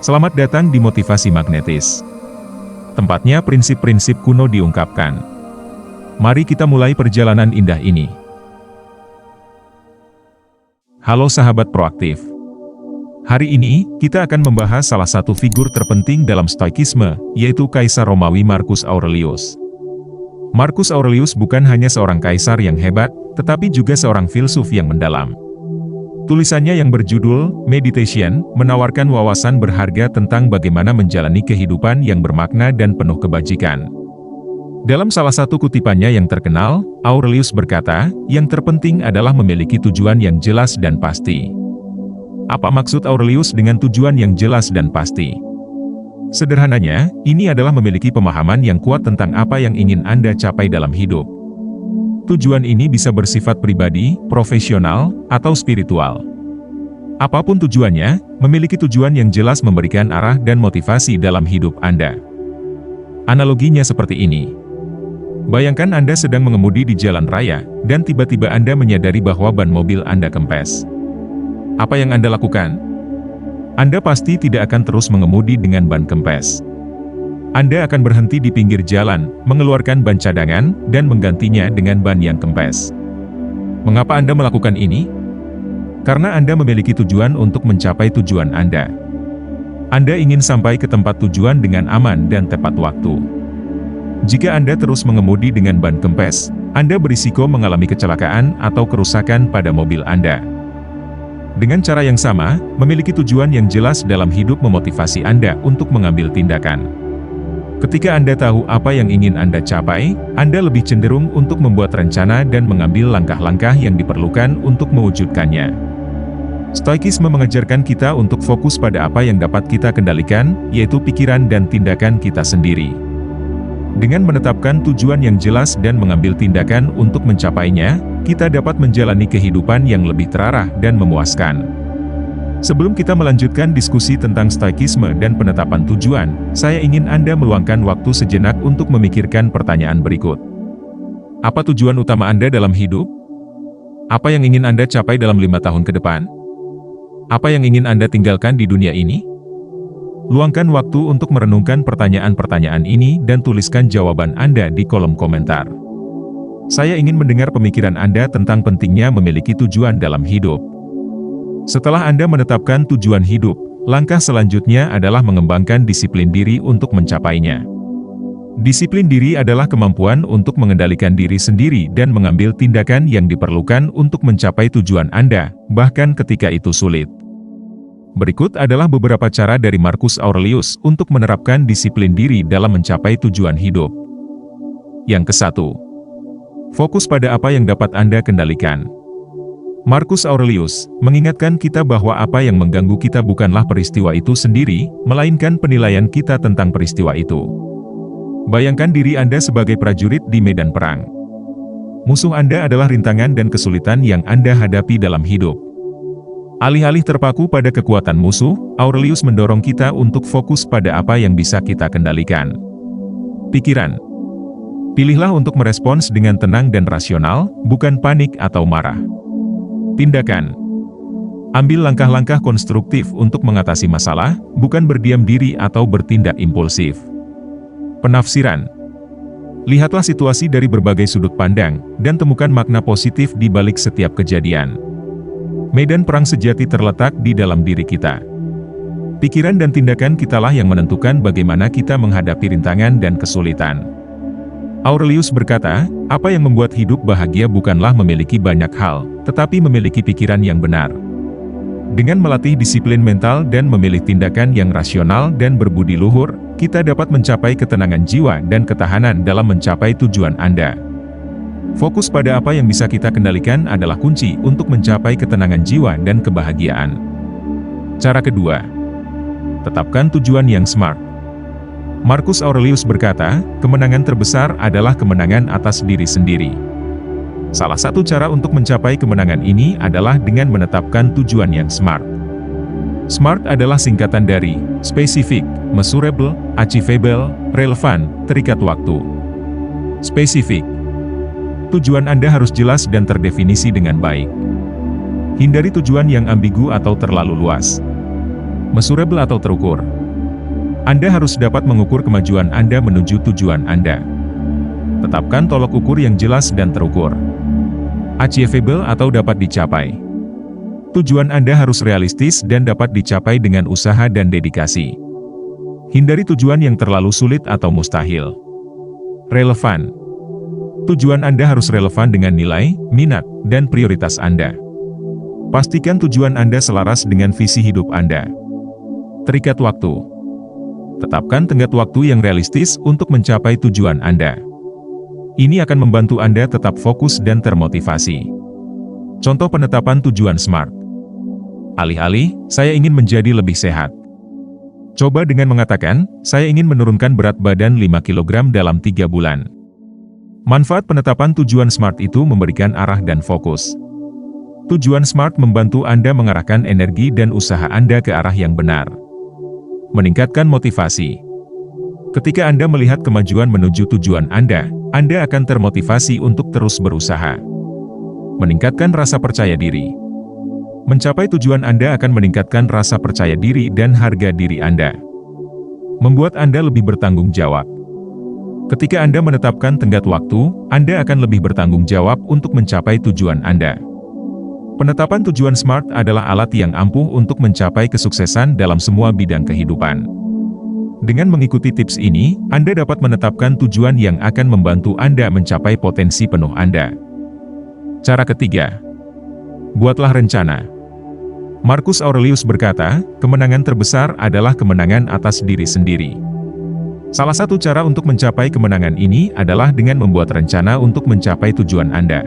Selamat datang di Motivasi Magnetis. Tempatnya prinsip-prinsip kuno diungkapkan. Mari kita mulai perjalanan indah ini. Halo sahabat proaktif. Hari ini, kita akan membahas salah satu figur terpenting dalam Stoikisme, yaitu Kaisar Romawi Marcus Aurelius. Marcus Aurelius bukan hanya seorang kaisar yang hebat, tetapi juga seorang filsuf yang mendalam. Tulisannya yang berjudul Meditation menawarkan wawasan berharga tentang bagaimana menjalani kehidupan yang bermakna dan penuh kebajikan. Dalam salah satu kutipannya yang terkenal, Aurelius berkata, yang terpenting adalah memiliki tujuan yang jelas dan pasti. Apa maksud Aurelius dengan tujuan yang jelas dan pasti? Sederhananya, ini adalah memiliki pemahaman yang kuat tentang apa yang ingin Anda capai dalam hidup. Tujuan ini bisa bersifat pribadi, profesional, atau spiritual. Apapun tujuannya, memiliki tujuan yang jelas memberikan arah dan motivasi dalam hidup Anda. Analoginya seperti ini. Bayangkan Anda sedang mengemudi di jalan raya, dan tiba-tiba Anda menyadari bahwa ban mobil Anda kempes. Apa yang Anda lakukan? Anda pasti tidak akan terus mengemudi dengan ban kempes. Anda akan berhenti di pinggir jalan, mengeluarkan ban cadangan, dan menggantinya dengan ban yang kempes. Mengapa Anda melakukan ini? Karena Anda memiliki tujuan untuk mencapai tujuan Anda. Anda ingin sampai ke tempat tujuan dengan aman dan tepat waktu. Jika Anda terus mengemudi dengan ban kempes, Anda berisiko mengalami kecelakaan atau kerusakan pada mobil Anda. Dengan cara yang sama, memiliki tujuan yang jelas dalam hidup memotivasi Anda untuk mengambil tindakan. Ketika Anda tahu apa yang ingin Anda capai, Anda lebih cenderung untuk membuat rencana dan mengambil langkah-langkah yang diperlukan untuk mewujudkannya. Stoikisme mengajarkan kita untuk fokus pada apa yang dapat kita kendalikan, yaitu pikiran dan tindakan kita sendiri. Dengan menetapkan tujuan yang jelas dan mengambil tindakan untuk mencapainya, kita dapat menjalani kehidupan yang lebih terarah dan memuaskan. Sebelum kita melanjutkan diskusi tentang Stoikisme dan penetapan tujuan, saya ingin Anda meluangkan waktu sejenak untuk memikirkan pertanyaan berikut. Apa tujuan utama Anda dalam hidup? Apa yang ingin Anda capai dalam 5 tahun ke depan? Apa yang ingin Anda tinggalkan di dunia ini? Luangkan waktu untuk merenungkan pertanyaan-pertanyaan ini dan tuliskan jawaban Anda di kolom komentar. Saya ingin mendengar pemikiran Anda tentang pentingnya memiliki tujuan dalam hidup. Setelah Anda menetapkan tujuan hidup, langkah selanjutnya adalah mengembangkan disiplin diri untuk mencapainya. Disiplin diri adalah kemampuan untuk mengendalikan diri sendiri dan mengambil tindakan yang diperlukan untuk mencapai tujuan Anda, bahkan ketika itu sulit. Berikut adalah beberapa cara dari Marcus Aurelius untuk menerapkan disiplin diri dalam mencapai tujuan hidup. Yang ke-1. Fokus pada apa yang dapat Anda kendalikan. Marcus Aurelius mengingatkan kita bahwa apa yang mengganggu kita bukanlah peristiwa itu sendiri, melainkan penilaian kita tentang peristiwa itu. Bayangkan diri Anda sebagai prajurit di medan perang. Musuh Anda adalah rintangan dan kesulitan yang Anda hadapi dalam hidup. Alih-alih terpaku pada kekuatan musuh, Aurelius mendorong kita untuk fokus pada apa yang bisa kita kendalikan. Pikiran. Pilihlah untuk merespons dengan tenang dan rasional, bukan panik atau marah. Tindakan. Ambil langkah-langkah konstruktif untuk mengatasi masalah, bukan berdiam diri atau bertindak impulsif. Penafsiran. Lihatlah situasi dari berbagai sudut pandang, dan temukan makna positif di balik setiap kejadian. Medan perang sejati terletak di dalam diri kita. Pikiran dan tindakan kitalah yang menentukan bagaimana kita menghadapi rintangan dan kesulitan. Aurelius berkata, apa yang membuat hidup bahagia bukanlah memiliki banyak hal, tetapi memiliki pikiran yang benar. Dengan melatih disiplin mental dan memilih tindakan yang rasional dan berbudi luhur, kita dapat mencapai ketenangan jiwa dan ketahanan dalam mencapai tujuan Anda. Fokus pada apa yang bisa kita kendalikan adalah kunci untuk mencapai ketenangan jiwa dan kebahagiaan. Cara kedua. Tetapkan tujuan yang smart. Marcus Aurelius berkata, kemenangan terbesar adalah kemenangan atas diri sendiri. Salah satu cara untuk mencapai kemenangan ini adalah dengan menetapkan tujuan yang smart. SMART adalah singkatan dari Specific, Measurable, Achievable, Relevant, terikat waktu. Spesifik. Tujuan Anda harus jelas dan terdefinisi dengan baik. Hindari tujuan yang ambigu atau terlalu luas. Measurable atau terukur. Anda harus dapat mengukur kemajuan Anda menuju tujuan Anda. Tetapkan tolok ukur yang jelas dan terukur. Achievable atau dapat dicapai. Tujuan Anda harus realistis dan dapat dicapai dengan usaha dan dedikasi. Hindari tujuan yang terlalu sulit atau mustahil. Relevan. Tujuan Anda harus relevan dengan nilai, minat, dan prioritas Anda. Pastikan tujuan Anda selaras dengan visi hidup Anda. Terikat waktu. Tetapkan tenggat waktu yang realistis untuk mencapai tujuan Anda. Ini akan membantu Anda tetap fokus dan termotivasi. Contoh penetapan tujuan SMART. Alih-alih, saya ingin menjadi lebih sehat. Coba dengan mengatakan, saya ingin menurunkan berat badan 5 kg dalam 3 bulan. Manfaat penetapan tujuan SMART itu memberikan arah dan fokus. Tujuan SMART membantu Anda mengarahkan energi dan usaha Anda ke arah yang benar. Meningkatkan motivasi. Ketika Anda melihat kemajuan menuju tujuan Anda akan termotivasi untuk terus berusaha. Meningkatkan rasa percaya diri. Mencapai tujuan Anda akan meningkatkan rasa percaya diri dan harga diri Anda. Membuat Anda lebih bertanggung jawab. Ketika Anda menetapkan tenggat waktu, Anda akan lebih bertanggung jawab untuk mencapai tujuan Anda. Penetapan tujuan SMART adalah alat yang ampuh untuk mencapai kesuksesan dalam semua bidang kehidupan. Dengan mengikuti tips ini, Anda dapat menetapkan tujuan yang akan membantu Anda mencapai potensi penuh Anda. Cara ketiga. Buatlah rencana. Marcus Aurelius berkata, kemenangan terbesar adalah kemenangan atas diri sendiri. Salah satu cara untuk mencapai kemenangan ini adalah dengan membuat rencana untuk mencapai tujuan Anda.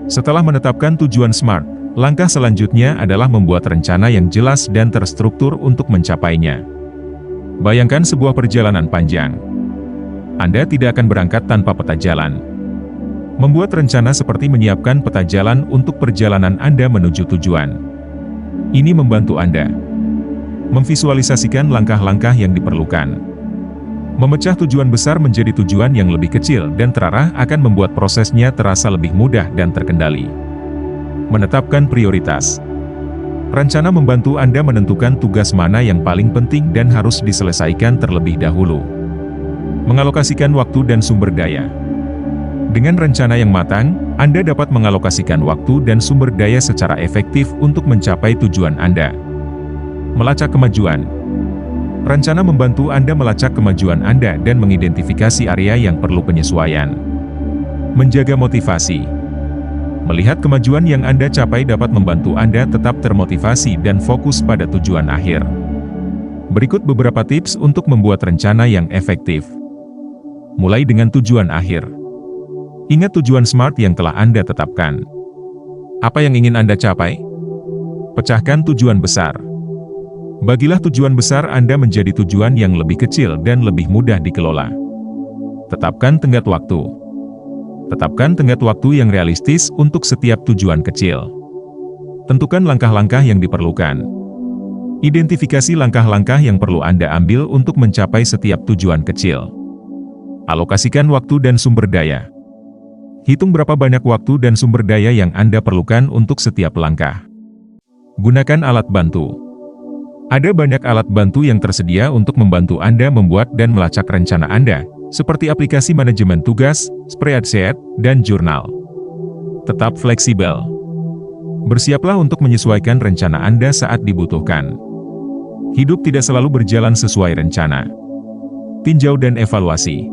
Setelah menetapkan tujuan SMART, langkah selanjutnya adalah membuat rencana yang jelas dan terstruktur untuk mencapainya. Bayangkan sebuah perjalanan panjang. Anda tidak akan berangkat tanpa peta jalan. Membuat rencana seperti menyiapkan peta jalan untuk perjalanan Anda menuju tujuan. Ini membantu Anda memvisualisasikan langkah-langkah yang diperlukan. Memecah tujuan besar menjadi tujuan yang lebih kecil dan terarah akan membuat prosesnya terasa lebih mudah dan terkendali. Menetapkan prioritas. Rencana membantu Anda menentukan tugas mana yang paling penting dan harus diselesaikan terlebih dahulu. Mengalokasikan waktu dan sumber daya. Dengan rencana yang matang, Anda dapat mengalokasikan waktu dan sumber daya secara efektif untuk mencapai tujuan Anda. Melacak kemajuan. Rencana membantu Anda melacak kemajuan Anda dan mengidentifikasi area yang perlu penyesuaian. Menjaga motivasi. Melihat kemajuan yang Anda capai dapat membantu Anda tetap termotivasi dan fokus pada tujuan akhir. Berikut beberapa tips untuk membuat rencana yang efektif. Mulai dengan tujuan akhir. Ingat tujuan SMART yang telah Anda tetapkan. Apa yang ingin Anda capai? Pecahkan tujuan besar. Bagilah tujuan besar Anda menjadi tujuan yang lebih kecil dan lebih mudah dikelola. Tetapkan tenggat waktu. Tetapkan tenggat waktu yang realistis untuk setiap tujuan kecil. Tentukan langkah-langkah yang diperlukan. Identifikasi langkah-langkah yang perlu Anda ambil untuk mencapai setiap tujuan kecil. Alokasikan waktu dan sumber daya. Hitung berapa banyak waktu dan sumber daya yang Anda perlukan untuk setiap langkah. Gunakan alat bantu. Ada banyak alat bantu yang tersedia untuk membantu Anda membuat dan melacak rencana Anda, seperti aplikasi manajemen tugas, spreadsheet, dan jurnal. Tetap fleksibel. Bersiaplah untuk menyesuaikan rencana Anda saat dibutuhkan. Hidup tidak selalu berjalan sesuai rencana. Tinjau dan evaluasi.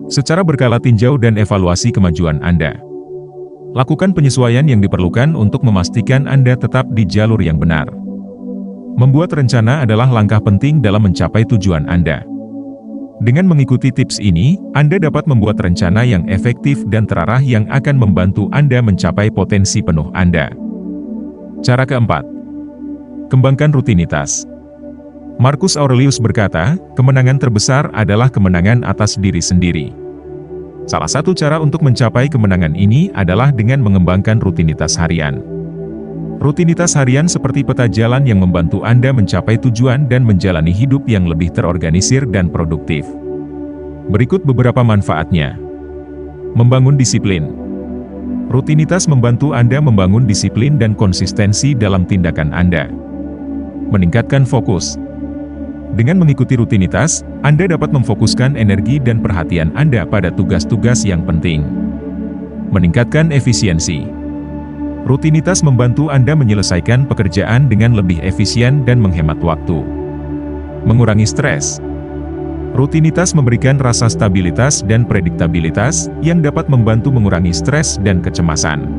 Secara berkala tinjau dan evaluasi kemajuan Anda. Lakukan penyesuaian yang diperlukan untuk memastikan Anda tetap di jalur yang benar. Membuat rencana adalah langkah penting dalam mencapai tujuan Anda. Dengan mengikuti tips ini, Anda dapat membuat rencana yang efektif dan terarah yang akan membantu Anda mencapai potensi penuh Anda. Cara keempat. Kembangkan rutinitas. Marcus Aurelius berkata, kemenangan terbesar adalah kemenangan atas diri sendiri. Salah satu cara untuk mencapai kemenangan ini adalah dengan mengembangkan rutinitas harian. Rutinitas harian seperti peta jalan yang membantu Anda mencapai tujuan dan menjalani hidup yang lebih terorganisir dan produktif. Berikut beberapa manfaatnya. Membangun disiplin. Rutinitas membantu Anda membangun disiplin dan konsistensi dalam tindakan Anda. Meningkatkan fokus. Dengan mengikuti rutinitas, Anda dapat memfokuskan energi dan perhatian Anda pada tugas-tugas yang penting. Meningkatkan efisiensi. Rutinitas membantu Anda menyelesaikan pekerjaan dengan lebih efisien dan menghemat waktu. Mengurangi stres. Rutinitas memberikan rasa stabilitas dan prediktabilitas yang dapat membantu mengurangi stres dan kecemasan.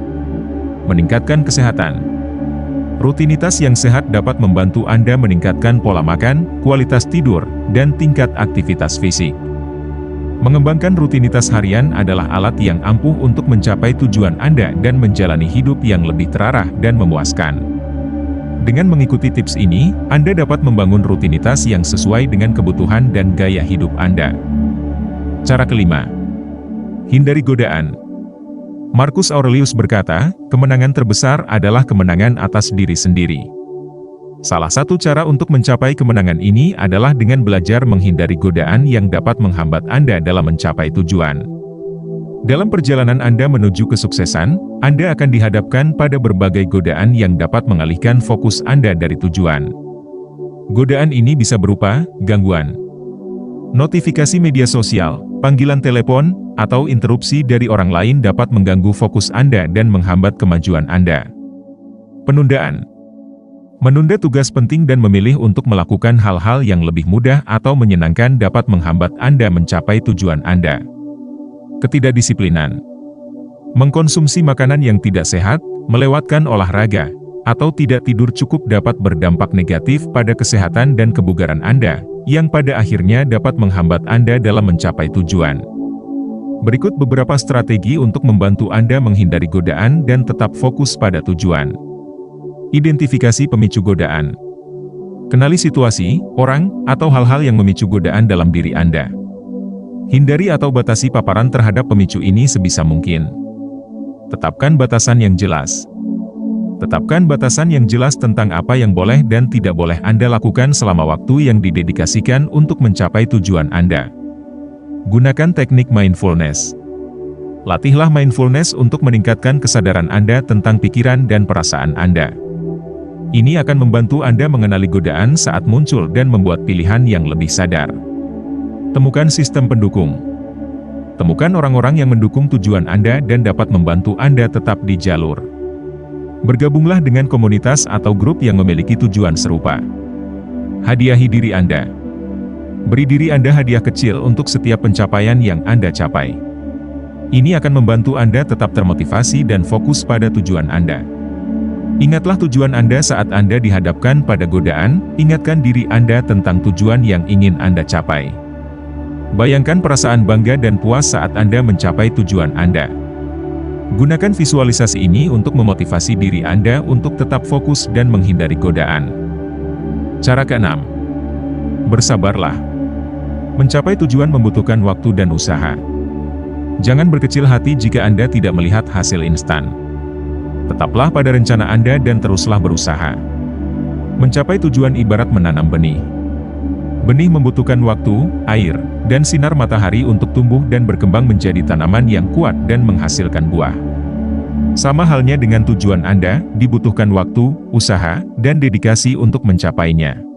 Meningkatkan kesehatan. Rutinitas yang sehat dapat membantu Anda meningkatkan pola makan, kualitas tidur, dan tingkat aktivitas fisik. Mengembangkan rutinitas harian adalah alat yang ampuh untuk mencapai tujuan Anda dan menjalani hidup yang lebih terarah dan memuaskan. Dengan mengikuti tips ini, Anda dapat membangun rutinitas yang sesuai dengan kebutuhan dan gaya hidup Anda. Cara kelima, hindari godaan. Marcus Aurelius berkata, kemenangan terbesar adalah kemenangan atas diri sendiri. Salah satu cara untuk mencapai kemenangan ini adalah dengan belajar menghindari godaan yang dapat menghambat Anda dalam mencapai tujuan. Dalam perjalanan Anda menuju kesuksesan, Anda akan dihadapkan pada berbagai godaan yang dapat mengalihkan fokus Anda dari tujuan. Godaan ini bisa berupa gangguan, notifikasi media sosial, panggilan telepon, atau interupsi dari orang lain dapat mengganggu fokus Anda dan menghambat kemajuan Anda. Penundaan. Menunda tugas penting dan memilih untuk melakukan hal-hal yang lebih mudah atau menyenangkan dapat menghambat Anda mencapai tujuan Anda. Ketidakdisiplinan. Mengkonsumsi makanan yang tidak sehat, melewatkan olahraga, atau tidak tidur cukup dapat berdampak negatif pada kesehatan dan kebugaran Anda, yang pada akhirnya dapat menghambat Anda dalam mencapai tujuan. Berikut beberapa strategi untuk membantu Anda menghindari godaan dan tetap fokus pada tujuan. Identifikasi pemicu godaan. Kenali situasi, orang, atau hal-hal yang memicu godaan dalam diri Anda. Hindari atau batasi paparan terhadap pemicu ini sebisa mungkin. Tetapkan batasan yang jelas. Tetapkan batasan yang jelas tentang apa yang boleh dan tidak boleh Anda lakukan selama waktu yang didedikasikan untuk mencapai tujuan Anda. Gunakan teknik mindfulness. Latihlah mindfulness untuk meningkatkan kesadaran Anda tentang pikiran dan perasaan Anda. Ini akan membantu Anda mengenali godaan saat muncul dan membuat pilihan yang lebih sadar. Temukan sistem pendukung. Temukan orang-orang yang mendukung tujuan Anda dan dapat membantu Anda tetap di jalur. Bergabunglah dengan komunitas atau grup yang memiliki tujuan serupa. Hadiahi diri Anda. Beri diri Anda hadiah kecil untuk setiap pencapaian yang Anda capai. Ini akan membantu Anda tetap termotivasi dan fokus pada tujuan Anda. Ingatlah tujuan Anda saat Anda dihadapkan pada godaan, ingatkan diri Anda tentang tujuan yang ingin Anda capai. Bayangkan perasaan bangga dan puas saat Anda mencapai tujuan Anda. Gunakan visualisasi ini untuk memotivasi diri Anda untuk tetap fokus dan menghindari godaan. Cara keenam, bersabarlah. Mencapai tujuan membutuhkan waktu dan usaha. Jangan berkecil hati jika Anda tidak melihat hasil instan. Tetaplah pada rencana Anda dan teruslah berusaha. Mencapai tujuan ibarat menanam benih. Benih membutuhkan waktu, air, dan sinar matahari untuk tumbuh dan berkembang menjadi tanaman yang kuat dan menghasilkan buah. Sama halnya dengan tujuan Anda, dibutuhkan waktu, usaha, dan dedikasi untuk mencapainya.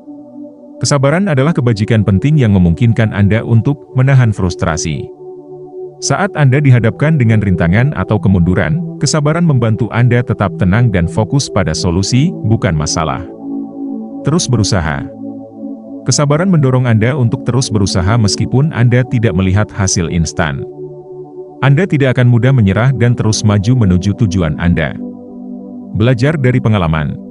Kesabaran adalah kebajikan penting yang memungkinkan Anda untuk menahan frustrasi. Saat Anda dihadapkan dengan rintangan atau kemunduran, kesabaran membantu Anda tetap tenang dan fokus pada solusi, bukan masalah. Terus berusaha. Kesabaran mendorong Anda untuk terus berusaha meskipun Anda tidak melihat hasil instan. Anda tidak akan mudah menyerah dan terus maju menuju tujuan Anda. Belajar dari pengalaman.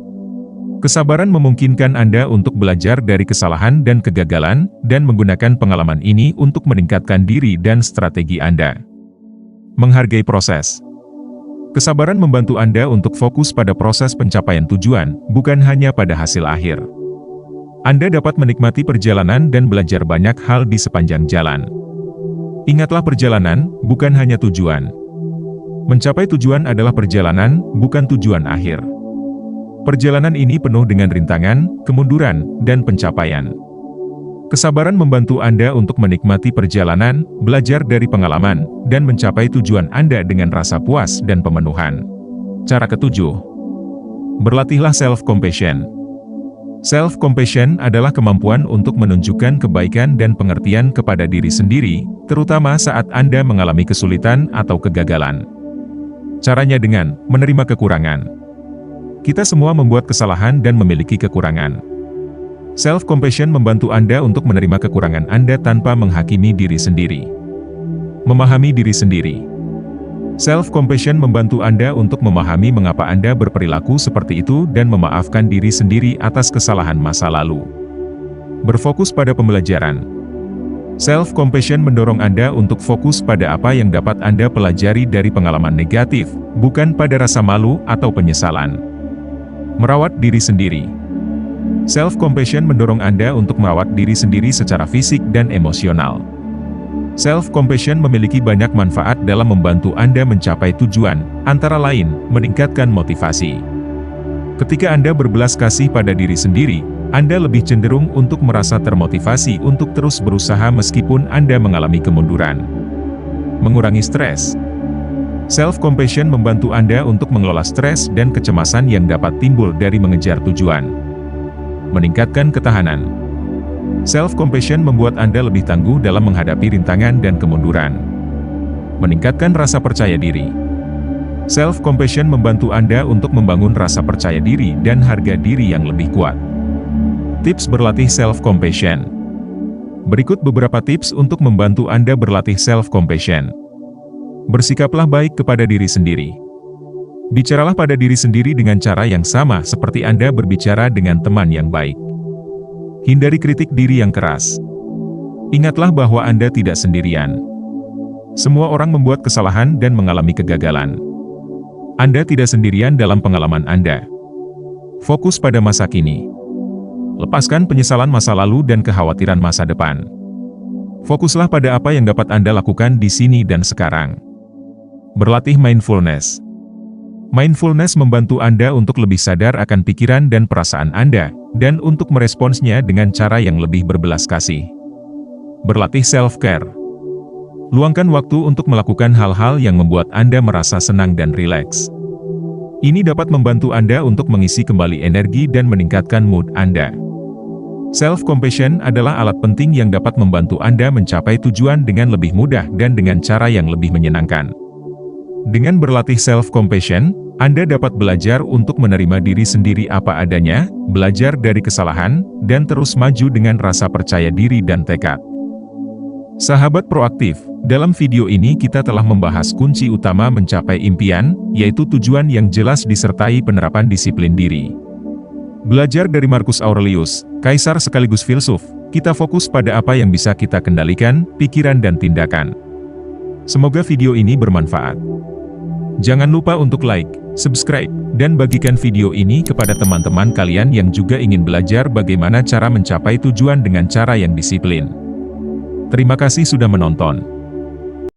Kesabaran memungkinkan Anda untuk belajar dari kesalahan dan kegagalan, dan menggunakan pengalaman ini untuk meningkatkan diri dan strategi Anda. Menghargai proses. Kesabaran membantu Anda untuk fokus pada proses pencapaian tujuan, bukan hanya pada hasil akhir. Anda dapat menikmati perjalanan dan belajar banyak hal di sepanjang jalan. Ingatlah perjalanan, bukan hanya tujuan. Mencapai tujuan adalah perjalanan, bukan tujuan akhir. Perjalanan ini penuh dengan rintangan, kemunduran, dan pencapaian. Kesabaran membantu Anda untuk menikmati perjalanan, belajar dari pengalaman, dan mencapai tujuan Anda dengan rasa puas dan pemenuhan. Cara ketujuh, berlatihlah self-compassion. Self-compassion adalah kemampuan untuk menunjukkan kebaikan dan pengertian kepada diri sendiri, terutama saat Anda mengalami kesulitan atau kegagalan. Caranya dengan menerima kekurangan. Kita semua membuat kesalahan dan memiliki kekurangan. Self-compassion membantu Anda untuk menerima kekurangan Anda tanpa menghakimi diri sendiri. Memahami diri sendiri. Self-compassion membantu Anda untuk memahami mengapa Anda berperilaku seperti itu dan memaafkan diri sendiri atas kesalahan masa lalu. Berfokus pada pembelajaran. Self-compassion mendorong Anda untuk fokus pada apa yang dapat Anda pelajari dari pengalaman negatif, bukan pada rasa malu atau penyesalan. Merawat diri sendiri. Self-compassion mendorong Anda untuk merawat diri sendiri secara fisik dan emosional. Self-compassion memiliki banyak manfaat dalam membantu Anda mencapai tujuan, antara lain, meningkatkan motivasi. Ketika Anda berbelas kasih pada diri sendiri, Anda lebih cenderung untuk merasa termotivasi untuk terus berusaha meskipun Anda mengalami kemunduran. Mengurangi stres. Self-compassion membantu Anda untuk mengelola stres dan kecemasan yang dapat timbul dari mengejar tujuan. Meningkatkan ketahanan. Self-compassion membuat Anda lebih tangguh dalam menghadapi rintangan dan kemunduran. Meningkatkan rasa percaya diri. Self-compassion membantu Anda untuk membangun rasa percaya diri dan harga diri yang lebih kuat. Tips berlatih self-compassion. Berikut beberapa tips untuk membantu Anda berlatih self-compassion. Bersikaplah baik kepada diri sendiri. Bicaralah pada diri sendiri dengan cara yang sama seperti Anda berbicara dengan teman yang baik. Hindari kritik diri yang keras. Ingatlah bahwa Anda tidak sendirian. Semua orang membuat kesalahan dan mengalami kegagalan. Anda tidak sendirian dalam pengalaman Anda. Fokus pada masa kini. Lepaskan penyesalan masa lalu dan kekhawatiran masa depan. Fokuslah pada apa yang dapat Anda lakukan di sini dan sekarang. Berlatih mindfulness. Mindfulness membantu Anda untuk lebih sadar akan pikiran dan perasaan Anda, dan untuk meresponsnya dengan cara yang lebih berbelas kasih. Berlatih self-care. Luangkan waktu untuk melakukan hal-hal yang membuat Anda merasa senang dan rileks. Ini dapat membantu Anda untuk mengisi kembali energi dan meningkatkan mood Anda. Self-compassion adalah alat penting yang dapat membantu Anda mencapai tujuan dengan lebih mudah dan dengan cara yang lebih menyenangkan. Dengan berlatih self-compassion, Anda dapat belajar untuk menerima diri sendiri apa adanya, belajar dari kesalahan, dan terus maju dengan rasa percaya diri dan tekad. Sahabat proaktif, dalam video ini kita telah membahas kunci utama mencapai impian, yaitu tujuan yang jelas disertai penerapan disiplin diri. Belajar dari Marcus Aurelius, kaisar sekaligus filsuf, kita fokus pada apa yang bisa kita kendalikan, pikiran dan tindakan. Semoga video ini bermanfaat. Jangan lupa untuk like, subscribe, dan bagikan video ini kepada teman-teman kalian yang juga ingin belajar bagaimana cara mencapai tujuan dengan cara yang disiplin. Terima kasih sudah menonton.